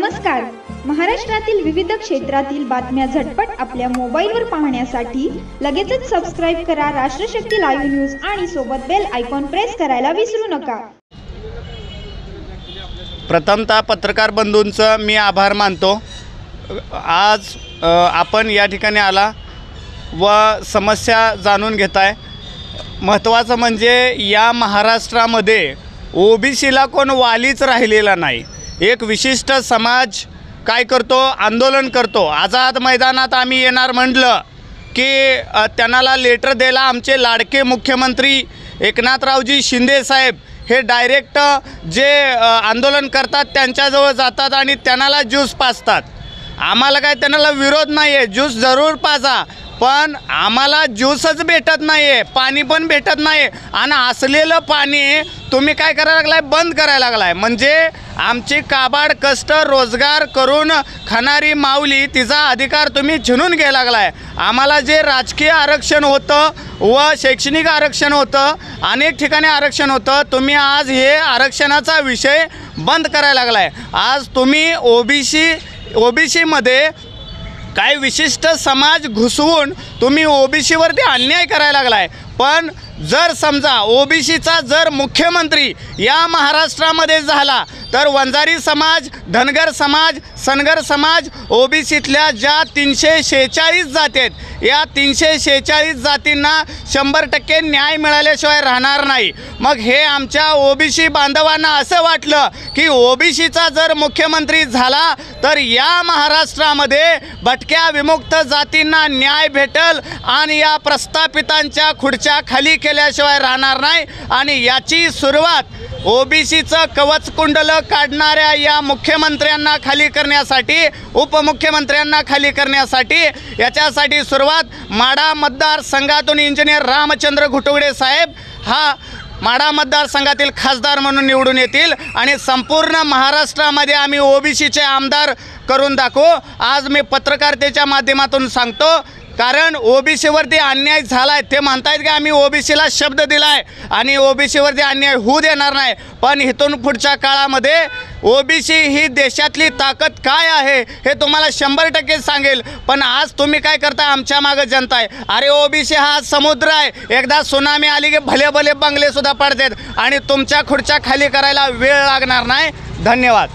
नमस्कार. महाराष्ट्रातील विविध क्षेत्रातील बातम्या झटपट आपल्या मोबाईलवर पाहण्यासाठी लगेचच सबस्क्राइब करा राष्ट्रशक्ती लाईव्ह न्यूज आणि सोबत बेल आयकॉन प्रेस करायला विसरू नका. प्रथमतः पत्रकार बंधूंचं मी आभार मानतो. आज आपण या ठिकाणी आला व समस्या जाणून घेताय. महत्त्वाचं म्हणजे या महाराष्ट्रामध्ये ओबीसीला कोण वालीच राहिलेला नाही. एक विशिष्ट समाज काय करतो, आंदोलन करतो. आझाद मैदानात आम्ही येणार म्हटलं की त्यांना लेटर द्यायला आमचे लाडके मुख्यमंत्री एकनाथरावजी शिंदे साहेब हे डायरेक्ट जे आंदोलन करतात त्यांच्याजवळ जातात आणि त्यांना ज्यूस पाजतात. आम्हाला काय त्यांना विरोध नाही आहे, ज्यूस जरूर पाजा, पण आम्हाला ज्यूसच भेटत नाही आहे, पाणी पण भेटत नाही. आणि असलेलं पाणी तुम्ही काय करायला लागलाय, बंद करायला लागलाय. म्हणजे आमची काबाड कष्ट रोजगार करून खाणारी माऊली तिचा अधिकार तुम्ही छिनून घ्यायला लागलाय. आम्हाला जे राजकीय आरक्षण होतं व शैक्षणिक आरक्षण होतं, अनेक ठिकाणी आरक्षण होतं, तुम्ही आज हे आरक्षणाचा विषय बंद करायला लागलाय. आज तुम्ही ओबीसीमध्ये काही विशिष्ट समाज घुसवून तुम्ही ओबीसीवरती अन्याय करायला लागलाय. पण जर समजा ओबीसीचा जर मुख्यमंत्री या महाराष्ट्रामध्ये झाला तर वंजारी समाज, धनगर समाज, सनगर समाज, ओबीसीतल्या ज्या 346 जाती आहेत या 346 जातींना 100% न्याय मिळाल्याशिवाय राहणार नाही. मग हे आमच्या ओबीसी बांधवांना असं वाटलं की ओबीसीचा जर मुख्यमंत्री झाला तर या महाराष्ट्रामध्ये भटक्या विमुक्त जातींना न्याय भेटल आणि या प्रस्थापितांच्या खुर्च्या खाली केल्याशिवाय राहणार नाही. आणि याची सुरुवात ओबीसीचं कवचकुंडलं काढणाऱ्या या मुख्यमंत्र्यांना खाली करण्यासाठी, उपमुख्यमंत्र्यांना खाली करण्यासाठी, याच्यासाठी सुरुवात माढा मतदारसंघातून इंजिनियर रामचंद्र घुटुगडे साहेब हा माढा मतदारसंघातील खासदार म्हणून निवडून येतील आणि संपूर्ण महाराष्ट्रामध्ये आम्ही ओबीसीचे आमदार करून दाखवू. आज मी पत्रकारितेच्या माध्यमातून सांगतो, कारण ओबीसीवरती अन्याय झाला आहे. ते म्हणतायत की आम्ही ओबीसीला शब्द दिला आहे आणि ओबीसीवरती अन्याय होऊ देणार नाही. पण इथून पुढच्या काळामध्ये ओबीसी ही देशातली ताकद काय आहे हे तुम्हाला 100% सांगेल. पण आज तुम्ही काय करता, आमच्या मागं जनता आहे. अरे ओबीसी हा समुद्र आहे, एकदा सुनामी आली की भले भले बंगलेसुद्धा पडतात आणि तुमच्या खुर्च्या खाली करायला वेळ लागणार नाही. धन्यवाद.